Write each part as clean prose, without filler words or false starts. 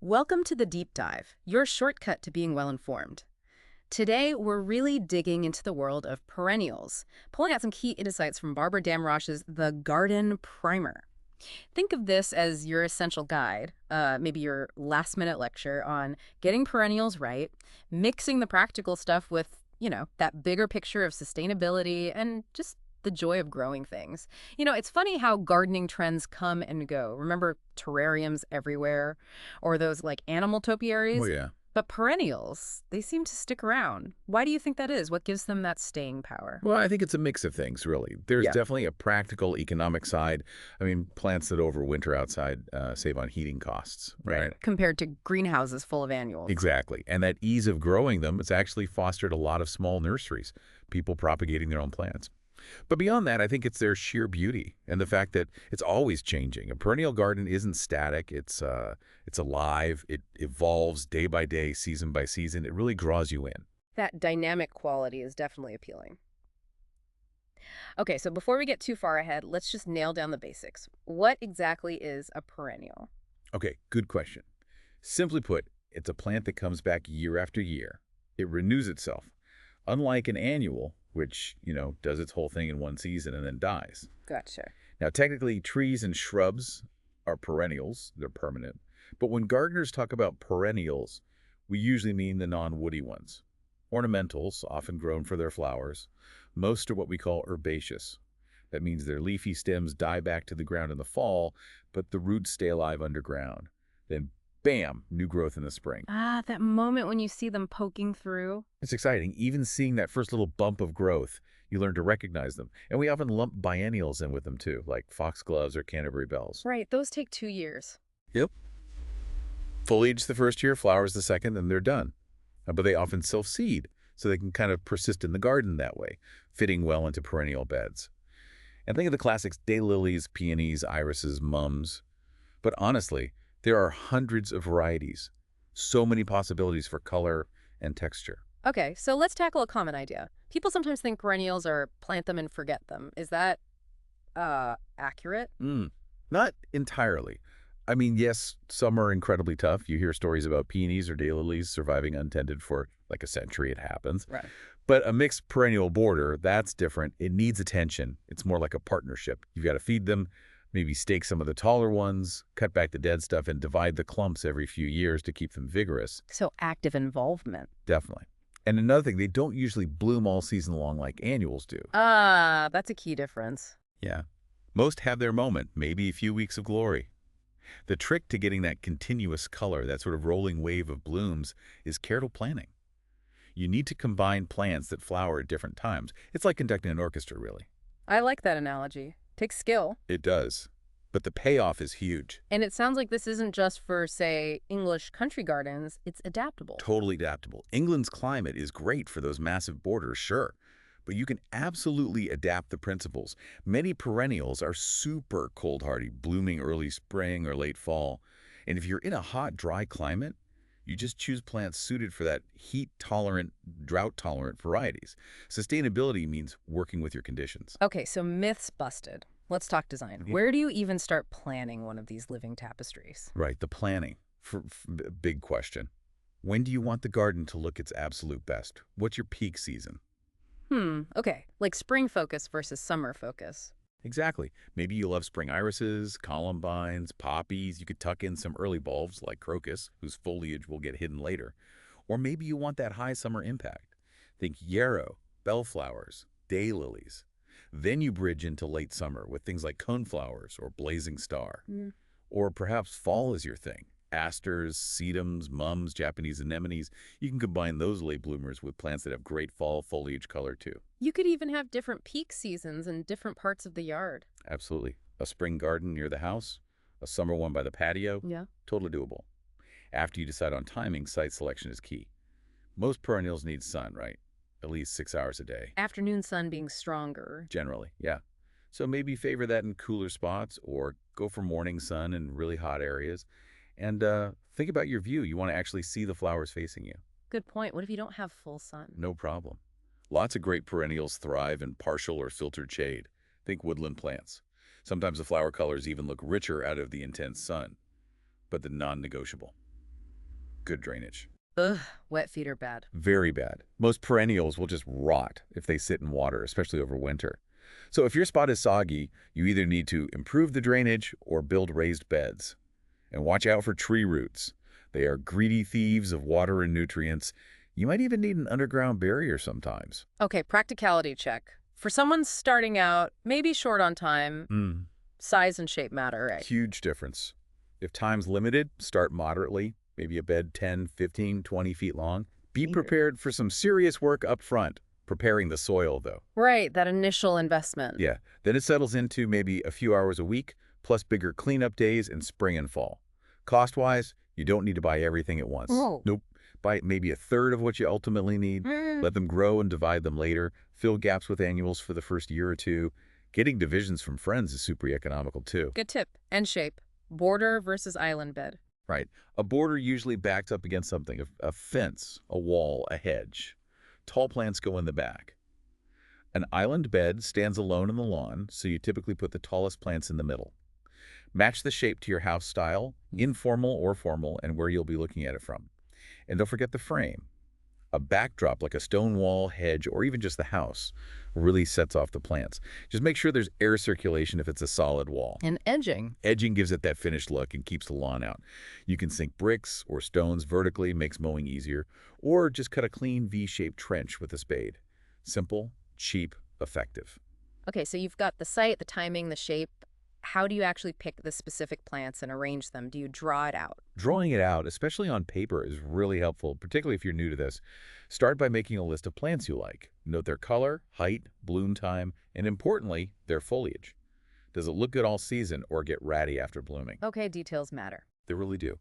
Welcome to the Deep Dive, your shortcut to being well informed. Today, we're really digging into the world of perennials, pulling out some key insights from Barbara Damrosch's The Garden Primer. Think of this as your essential guide, maybe your last-minute lecture on getting perennials right, mixing the practical stuff with, that bigger picture of sustainability and just the joy of growing things. It's funny how gardening trends come and go. Remember terrariums everywhere or those like animal Oh, topiaries? yeah. But perennials, they seem to stick around. Why do you think that is? What gives them that staying power? Well, I think it's a mix of things, really. There's Yeah. definitely a practical economic side. I mean, plants that overwinter outside save on heating costs, right? Compared to greenhouses full of annuals. Exactly. And that ease of growing them, it's actually fostered a lot of small nurseries, people propagating their own plants. But beyond that, I think it's their sheer beauty and the fact that it's always changing. A perennial garden isn't static. It's alive. It evolves day by day, season by season. It really draws you in. That dynamic quality is definitely appealing. Okay, so before we get too far ahead, let's just nail down the basics. What exactly is a perennial? Okay, good question. Simply put, it's a plant that comes back year after year. It renews itself, unlike an annual, which, does its whole thing in one season and then dies. Gotcha. Now, technically, trees and shrubs are perennials. They're permanent. But when gardeners talk about perennials, we usually mean the non-woody ones. Ornamentals, often grown for their flowers. Most are what we call herbaceous. That means their leafy stems die back to the ground in the fall, but the roots stay alive underground. Then, bam, new growth in the spring. Ah, that moment when you see them poking through. It's exciting. Even seeing that first little bump of growth, you learn to recognize them. And we often lump biennials in with them too, like foxgloves or Canterbury bells. Right, those take 2 years. Yep. Foliage the first year, flowers the second, and they're done. But they often self-seed, so they can kind of persist in the garden that way, fitting well into perennial beds. And think of the classics, daylilies, peonies, irises, mums. But honestly, there are hundreds of varieties. So many possibilities for color and texture. Okay, so let's tackle a common idea. People sometimes think perennials are plant them and forget them. Is that, accurate? Not entirely. I mean, yes, some are incredibly tough. You hear stories about peonies or daylilies surviving untended for like a century. It happens. Right. But a mixed perennial border, that's different. It needs attention. It's more like a partnership. You've got to feed them, maybe stake some of the taller ones, cut back the dead stuff, and divide the clumps every few years to keep them vigorous. So active involvement. Definitely. And another thing, they don't usually bloom all season long like annuals do. Ah, that's a key difference. Yeah. Most have their moment, maybe a few weeks of glory. The trick to getting that continuous color, that sort of rolling wave of blooms, is careful planning. You need to combine plants that flower at different times. It's like conducting an orchestra, really. I like that analogy. Takes skill. It does. But the payoff is huge. And it sounds like this isn't just for, say, English country gardens. It's adaptable. Totally adaptable. England's climate is great for those massive borders, sure. But you can absolutely adapt the principles. Many perennials are super cold-hardy, blooming early spring or late fall. And if you're in a hot, dry climate, you just choose plants suited for that heat-tolerant, drought-tolerant varieties. Sustainability means working with your conditions. Okay, so myths busted. Let's talk design. Yeah. Where do you even start planning one of these living tapestries? Right, the planning. Big question. When do you want the garden to look its absolute best? What's your peak season? Okay. Like spring focus versus summer focus. Exactly. Maybe you love spring irises, columbines, poppies. You could tuck in some early bulbs like crocus, whose foliage will get hidden later. Or maybe you want that high summer impact. Think yarrow, bellflowers, daylilies. Then you bridge into late summer with things like coneflowers or blazing star. Or perhaps fall is your thing. Asters, sedums, mums, Japanese anemones. You can combine those late bloomers with plants that have great fall foliage color too. You could even have different peak seasons in different parts of the yard. Absolutely. A spring garden near the house, a summer one by the patio. Yeah. Totally doable. After you decide on timing, site selection is key. Most perennials need sun, right? At least 6 hours a day. Afternoon sun being stronger. Generally, yeah. So maybe favor that in cooler spots or go for morning sun in really hot areas. And think about your view. You want to actually see the flowers facing you. Good point. What if you don't have full sun? No problem. Lots of great perennials thrive in partial or filtered shade. Think woodland plants. Sometimes the flower colors even look richer out of the intense sun. But the non-negotiable. good drainage. Ugh, wet feet are bad. Very bad. Most perennials will just rot if they sit in water, especially over winter. So if your spot is soggy, you either need to improve the drainage or build raised beds. And watch out for tree roots. They are greedy thieves of water and nutrients. You might even need an underground barrier sometimes. Okay, practicality check. For someone starting out, maybe short on time, size and shape matter, right? Huge difference. If time's limited, start moderately, maybe a bed 10, 15, 20 feet long. Be prepared for some serious work up front, preparing the soil, though. Right, that initial investment. Yeah, then it settles into maybe a few hours a week, plus bigger cleanup days in spring and fall. Cost-wise, you don't need to buy everything at once. Oh. Nope. Buy maybe a third of what you ultimately need. Let them grow and divide them later. Fill gaps with annuals for the first year or two. Getting divisions from friends is super economical, too. Good tip. And shape. Border versus island bed. Right. A border usually backs up against something, a fence, a wall, a hedge. Tall plants go in the back. An island bed stands alone in the lawn, so you typically put the tallest plants in the middle. Match the shape to your house style, informal or formal, and where you'll be looking at it from. And don't forget the frame. A backdrop like a stone wall, hedge, or even just the house really sets off the plants. Just make sure there's air circulation if it's a solid wall. And edging. Edging gives it that finished look and keeps the lawn out. You can sink bricks or stones vertically, makes mowing easier, or just cut a clean V-shaped trench with a spade. Simple, cheap, effective. Okay, so you've got the site, the timing, the shape. How do you actually pick the specific plants and arrange them? Do you draw it out? Drawing it out, especially on paper, is really helpful, particularly if you're new to this. Start by making a list of plants you like. Note their color, height, bloom time, and importantly, their foliage. Does it look good all season or get ratty after blooming? Okay, details matter. They really do.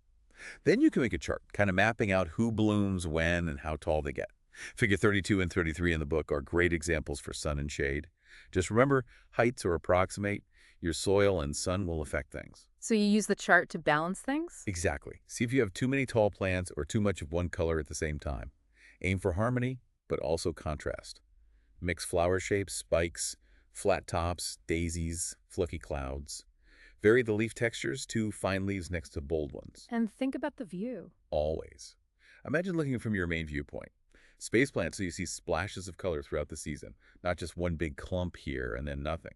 Then you can make a chart, kind of mapping out who blooms when and how tall they get. Figure 32 and 33 in the book are great examples for sun and shade. Just remember, heights or approximate. Your soil and sun will affect things. So you use the chart to balance things? Exactly. See if you have too many tall plants or too much of one color at the same time. Aim for harmony, but also contrast. Mix flower shapes, spikes, flat tops, daisies, fluffy clouds. Vary the leaf textures to fine leaves next to bold ones. And think about the view. Always. Imagine looking from your main viewpoint. Space plant so you see splashes of color throughout the season, not just one big clump here and then nothing.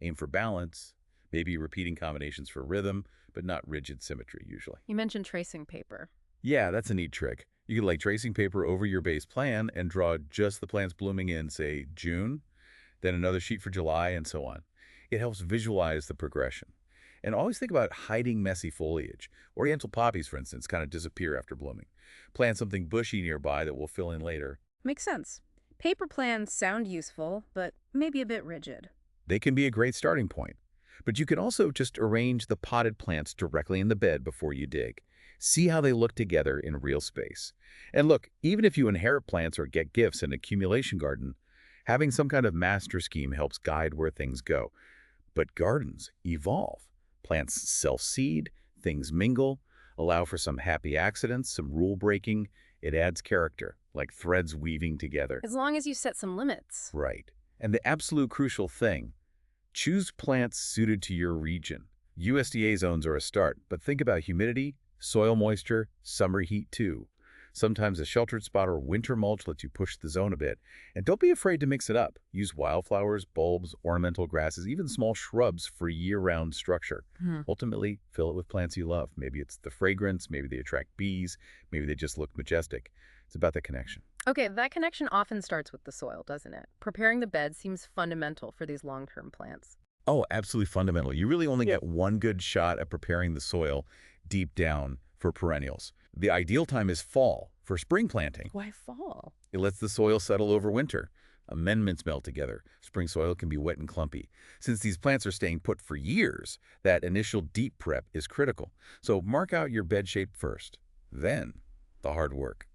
Aim for balance, maybe repeating combinations for rhythm, but not rigid symmetry usually. You mentioned tracing paper. Yeah, that's a neat trick. You can lay tracing paper over your base plan and draw just the plants blooming in, say, June, then another sheet for July, and so on. It helps visualize the progression. And always think about hiding messy foliage. Oriental poppies, for instance, kind of disappear after blooming. Plant something bushy nearby that will fill in later. Makes sense. Paper plans sound useful, but maybe a bit rigid. They can be a great starting point. But you can also just arrange the potted plants directly in the bed before you dig. See how they look together in real space. And look, even if you inherit plants or get gifts in an accumulation garden, having some kind of master scheme helps guide where things go. But gardens evolve. Plants self-seed, things mingle, allow for some happy accidents, some rule breaking. It adds character, like threads weaving together. As long as you set some limits. Right. And the absolute crucial thing, choose plants suited to your region. USDA zones are a start, but think about humidity, soil moisture, summer heat too. Sometimes a sheltered spot or winter mulch lets you push the zone a bit. And don't be afraid to mix it up. Use wildflowers, bulbs, ornamental grasses, even small shrubs for year-round structure. Ultimately, fill it with plants you love. Maybe it's the fragrance, maybe they attract bees, maybe they just look majestic. It's about the connection. Okay, that connection often starts with the soil, doesn't it? Preparing the bed seems fundamental for these long-term plants. Oh, absolutely fundamental. You really only get one good shot at preparing the soil deep down for perennials. The ideal time is fall for spring planting. Why fall? It lets the soil settle over winter. Amendments melt together. Spring soil can be wet and clumpy. Since these plants are staying put for years, that initial deep prep is critical. So mark out your bed shape first. Then, the hard work.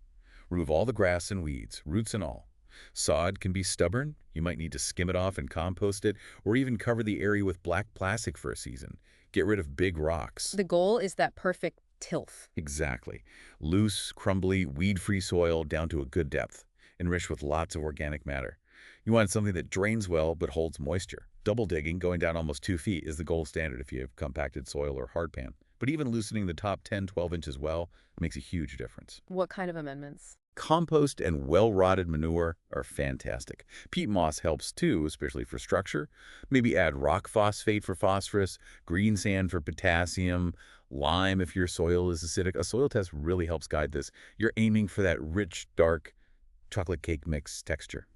Remove all the grass and weeds, roots and all. Sod can be stubborn. You might need to skim it off and compost it, or even cover the area with black plastic for a season. Get rid of big rocks. The goal is that perfect tilth. Exactly. Loose, crumbly, weed-free soil down to a good depth, enriched with lots of organic matter. You want something that drains well but holds moisture. Double digging, going down almost 2 feet, is the gold standard if you have compacted soil or hardpan. But even loosening the top 10, 12 inches well makes a huge difference. What kind of amendments? Compost and well-rotted manure are fantastic. Peat moss helps too, especially for structure. Maybe add rock phosphate for phosphorus, green sand for potassium, lime if your soil is acidic. A soil test really helps guide this. You're aiming for that rich, dark chocolate cake mix texture.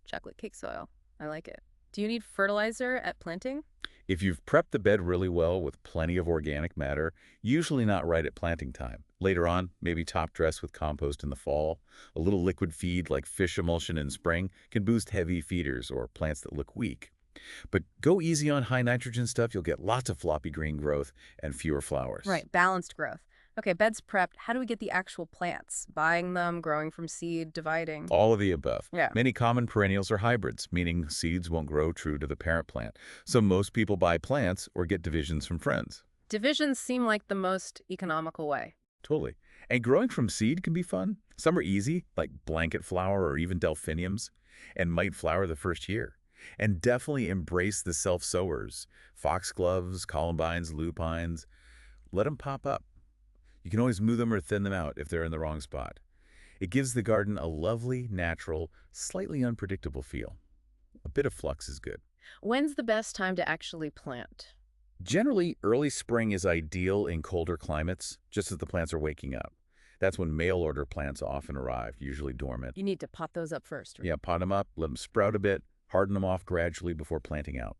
Chocolate cake soil. I like it. Do you need fertilizer at planting? If you've prepped the bed really well with plenty of organic matter, usually not right at planting time. Later on, maybe top dress with compost in the fall. A little liquid feed like fish emulsion in spring can boost heavy feeders or plants that look weak. But go easy on high nitrogen stuff. You'll get lots of floppy green growth and fewer flowers. Right, balanced growth. Okay, beds prepped. How do we get the actual plants? Buying them, growing from seed, dividing? All of the above. Yeah. Many common perennials are hybrids, meaning seeds won't grow true to the parent plant. So most people buy plants or get divisions from friends. Divisions seem like the most economical way. Totally. And growing from seed can be fun. Some are easy, like blanket flower or even delphiniums, and might flower the first year. And definitely embrace the self-sowers, foxgloves, columbines, lupines. Let them pop up. You can always move them or thin them out if they're in the wrong spot. It gives the garden a lovely, natural, slightly unpredictable feel. A bit of flux is good. When's the best time to actually plant? Generally, early spring is ideal in colder climates, just as the plants are waking up. That's when mail-order plants often arrive, usually dormant. You need to pot those up first. Right? Yeah, pot them up, let them sprout a bit, harden them off gradually before planting out.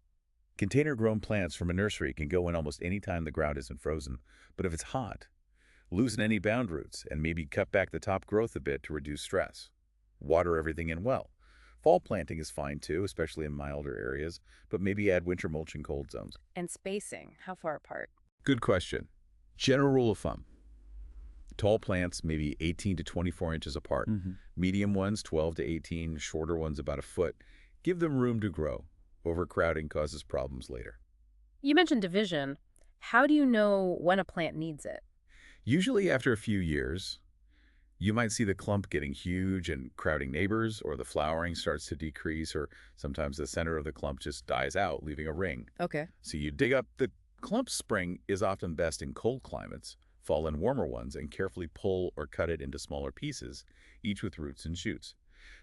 Container-grown plants from a nursery can go in almost any time the ground isn't frozen, but if it's hot, loosen any bound roots and maybe cut back the top growth a bit to reduce stress. Water everything in well. Fall planting is fine too, especially in milder areas, but maybe add winter mulch in cold zones. And spacing, how far apart? Good question. General rule of thumb. Tall plants maybe 18 to 24 inches apart. Medium ones 12 to 18, shorter ones about a foot. Give them room to grow. Overcrowding causes problems later. You mentioned division. How do you know when a plant needs it? Usually after a few years, you might see the clump getting huge and crowding neighbors, or the flowering starts to decrease, or sometimes the center of the clump just dies out, leaving a ring. Okay. So you dig up the clump. Spring is often best in cold climates, fall in warmer ones, and carefully pull or cut it into smaller pieces, each with roots and shoots.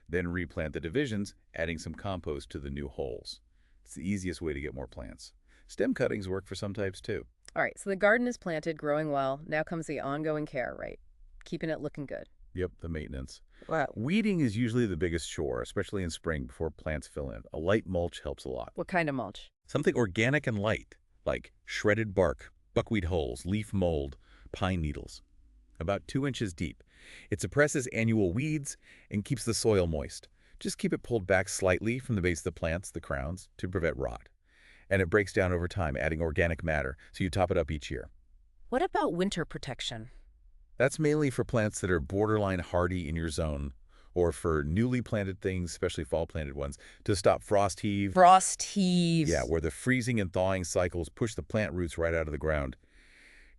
Then replant the divisions, adding some compost to the new holes. It's the easiest way to get more plants. Stem cuttings work for some types too. All right, so the garden is planted, growing well. Now comes the ongoing care, right? Keeping it looking good. Yep, the maintenance. Wow. Weeding is usually the biggest chore, especially in spring before plants fill in. A light mulch helps a lot. What kind of mulch? Something organic and light, like shredded bark, buckwheat hulls, leaf mold, pine needles. About 2 inches deep. It suppresses annual weeds and keeps the soil moist. Just keep it pulled back slightly from the base of the plants, the crowns, to prevent rot. And it breaks down over time, adding organic matter, so you top it up each year. What about winter protection? That's mainly for plants that are borderline hardy in your zone, or for newly planted things, especially fall-planted ones, to stop frost heave. Frost heaves. Yeah, where the freezing and thawing cycles push the plant roots right out of the ground.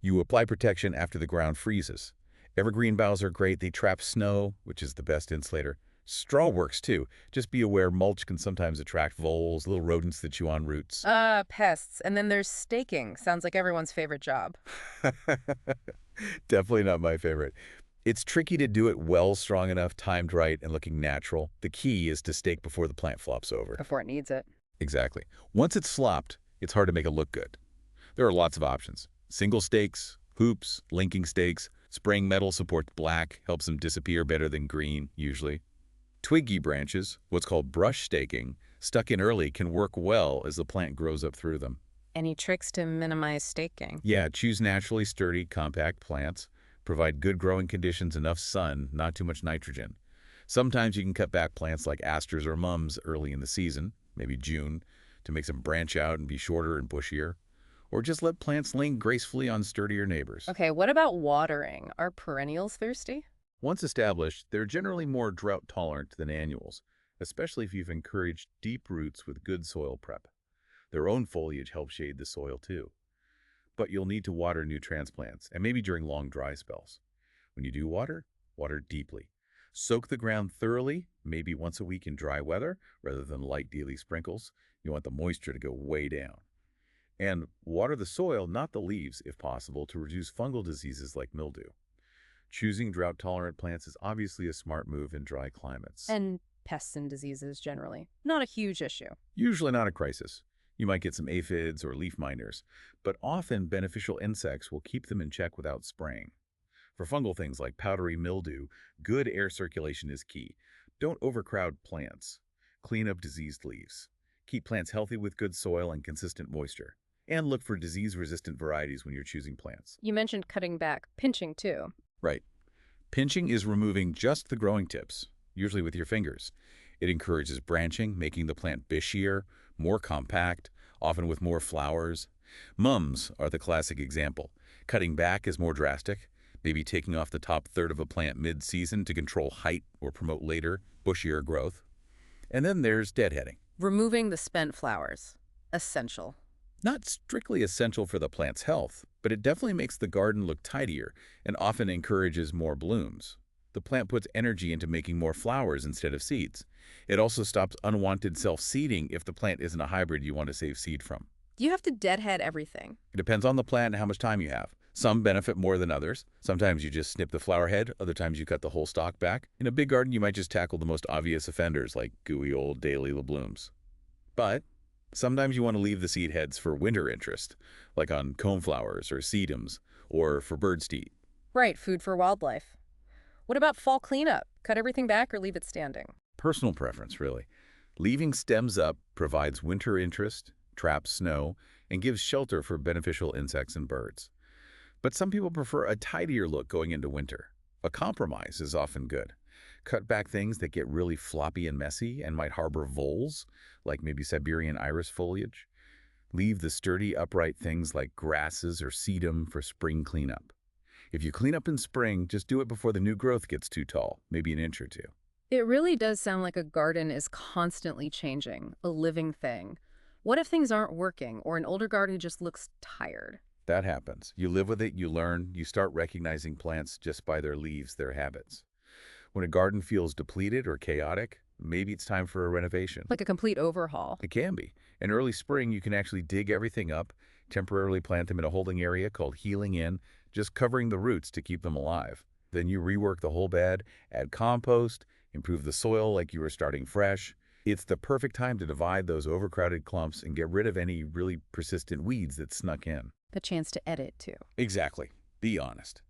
You apply protection after the ground freezes. Evergreen boughs are great. They trap snow, which is the best insulator. Straw works too. Just be aware mulch can sometimes attract voles, little rodents that chew on roots. Pests. And then there's staking. Sounds like everyone's favorite job. Definitely not my favorite. It's tricky to do it well, strong enough, timed right, and looking natural. The key is to stake before the plant flops over. Before it needs it. Exactly. Once it's flopped, it's hard to make it look good. There are lots of options. Single stakes, hoops, linking stakes. Spraying metal supports black, helps them disappear better than green, usually. Twiggy branches, what's called brush staking, stuck in early can work well as the plant grows up through them. Any tricks to minimize staking? Yeah, choose naturally sturdy, compact plants. Provide good growing conditions, enough sun, not too much nitrogen. Sometimes you can cut back plants like asters or mums early in the season, maybe June, to make them branch out and be shorter and bushier. Or just let plants lean gracefully on sturdier neighbors. Okay, what about watering? Are perennials thirsty? Once established, they're generally more drought-tolerant than annuals, especially if you've encouraged deep roots with good soil prep. Their own foliage helps shade the soil too. But you'll need to water new transplants, and maybe during long dry spells. When you do water, water deeply. Soak the ground thoroughly, maybe once a week in dry weather, rather than light daily sprinkles. You want the moisture to go way down. And water the soil, not the leaves, if possible, to reduce fungal diseases like mildew. Choosing drought-tolerant plants is obviously a smart move in dry climates. And pests and diseases generally. Not a huge issue. Usually not a crisis. You might get some aphids or leaf miners, but often beneficial insects will keep them in check without spraying. For fungal things like powdery mildew, good air circulation is key. Don't overcrowd plants. Clean up diseased leaves. Keep plants healthy with good soil and consistent moisture. And look for disease-resistant varieties when you're choosing plants. You mentioned cutting back, pinching too. Right. Pinching is removing just the growing tips, usually with your fingers. It encourages branching, making the plant bushier, more compact, often with more flowers. Mums are the classic example. Cutting back is more drastic, maybe taking off the top third of a plant mid-season to control height or promote later, bushier growth. And then there's deadheading. Removing the spent flowers. Essential. Not strictly essential for the plant's health, but it definitely makes the garden look tidier and often encourages more blooms. The plant puts energy into making more flowers instead of seeds. It also stops unwanted self-seeding if the plant isn't a hybrid you want to save seed from. You have to deadhead everything. It depends on the plant and how much time you have. Some benefit more than others. Sometimes you just snip the flower head, other times you cut the whole stalk back. In a big garden, you might just tackle the most obvious offenders like gooey old daylilies blooms. But sometimes you want to leave the seed heads for winter interest, like on coneflowers or sedums, or for birds to eat. Right, food for wildlife. What about fall cleanup? Cut everything back or leave it standing? Personal preference, really. Leaving stems up provides winter interest, traps snow, and gives shelter for beneficial insects and birds. But some people prefer a tidier look going into winter. A compromise is often good. Cut back things that get really floppy and messy and might harbor voles, like maybe Siberian iris foliage. Leave the sturdy, upright things like grasses or sedum for spring cleanup. If you clean up in spring, just do it before the new growth gets too tall, maybe an inch or two. It really does sound like a garden is constantly changing, a living thing. What if things aren't working or an older garden just looks tired? That happens. You live with it, you learn, you start recognizing plants just by their leaves, their habits. When a garden feels depleted or chaotic, maybe it's time for a renovation. Like a complete overhaul. It can be. In early spring, you can actually dig everything up, temporarily plant them in a holding area called healing in, just covering the roots to keep them alive. Then you rework the whole bed, add compost, improve the soil like you were starting fresh. It's the perfect time to divide those overcrowded clumps and get rid of any really persistent weeds that snuck in. The chance to edit, too. Exactly. Be honest.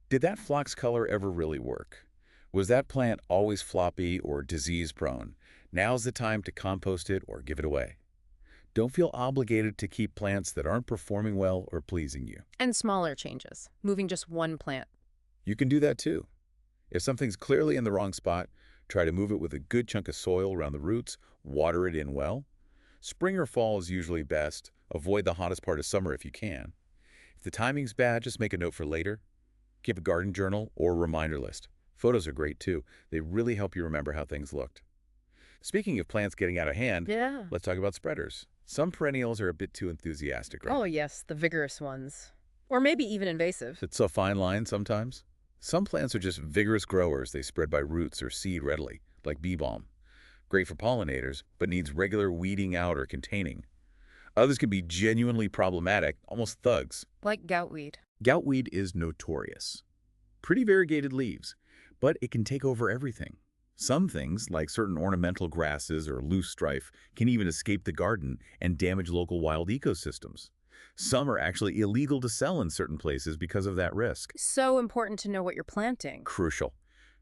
Did that phlox color ever really work? Was that plant always floppy or disease-prone? Now's the time to compost it or give it away. Don't feel obligated to keep plants that aren't performing well or pleasing you. And smaller changes, moving just one plant. You can do that too. If something's clearly in the wrong spot, try to move it with a good chunk of soil around the roots, water it in well. Spring or fall is usually best. Avoid the hottest part of summer if you can. If the timing's bad, just make a note for later. Keep a garden journal or reminder list. Photos are great too. They really help you remember how things looked. Speaking of plants getting out of hand, let's talk about spreaders. Some perennials are a bit too enthusiastic, right? Oh, yes, the vigorous ones. Or maybe even invasive. It's a fine line sometimes. Some plants are just vigorous growers. They spread by roots or seed readily, like bee balm. Great for pollinators, but needs regular weeding out or containing. Others can be genuinely problematic, almost thugs. Like goutweed. Goutweed is notorious. Pretty variegated leaves, but it can take over everything. Some things, like certain ornamental grasses or loosestrife, can even escape the garden and damage local wild ecosystems. Some are actually illegal to sell in certain places because of that risk. So important to know what you're planting. Crucial.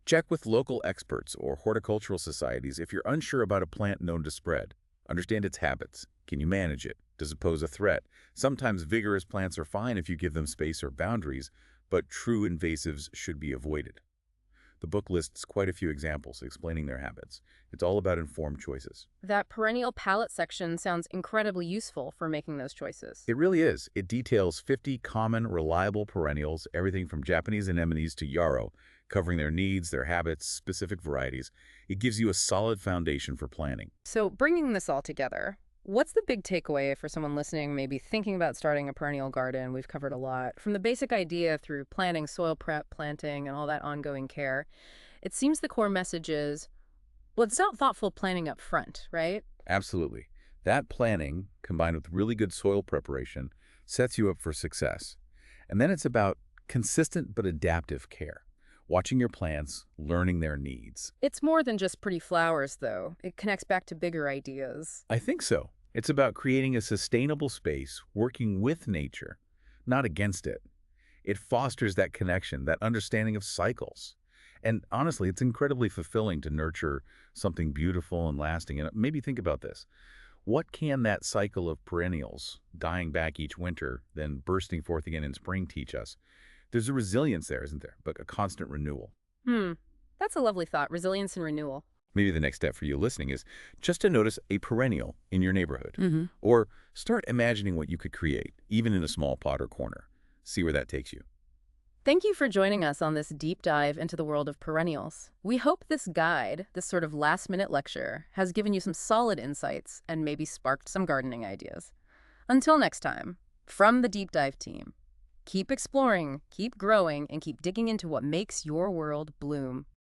Check with local experts or horticultural societies if you're unsure about a plant known to spread. Understand its habits. Can you manage it? Does it pose a threat? Sometimes vigorous plants are fine if you give them space or boundaries, but true invasives should be avoided. The book lists quite a few examples explaining their habits. It's all about informed choices. That perennial palette section sounds incredibly useful for making those choices. It really is. It details 50 common, reliable perennials, everything from Japanese anemones to yarrow, covering their needs, their habits, specific varieties. It gives you a solid foundation for planning. So bringing this all together, what's the big takeaway for someone listening, maybe thinking about starting a perennial garden? We've covered a lot. From the basic idea through planning, soil prep, planting, and all that ongoing care, it seems the core message is, well, it's not thoughtful planning up front, right? Absolutely. That planning, combined with really good soil preparation, sets you up for success. And then it's about consistent but adaptive care, watching your plants, learning their needs. It's more than just pretty flowers, though. It connects back to bigger ideas. I think so. It's about creating a sustainable space, working with nature, not against it. It fosters that connection, that understanding of cycles. And honestly, it's incredibly fulfilling to nurture something beautiful and lasting. And maybe think about this. What can that cycle of perennials, dying back each winter, then bursting forth again in spring, teach us? There's a resilience there, isn't there? But a constant renewal. Hmm. That's a lovely thought, resilience and renewal. Maybe the next step for you listening is just to notice a perennial in your neighborhood. Mm-hmm. Or start imagining what you could create, even in a small pot or corner. See where that takes you. Thank you for joining us on this deep dive into the world of perennials. We hope this guide, this sort of last-minute lecture, has given you some solid insights and maybe sparked some gardening ideas. Until next time, from the Deep Dive team, keep exploring, keep growing, and keep digging into what makes your world bloom.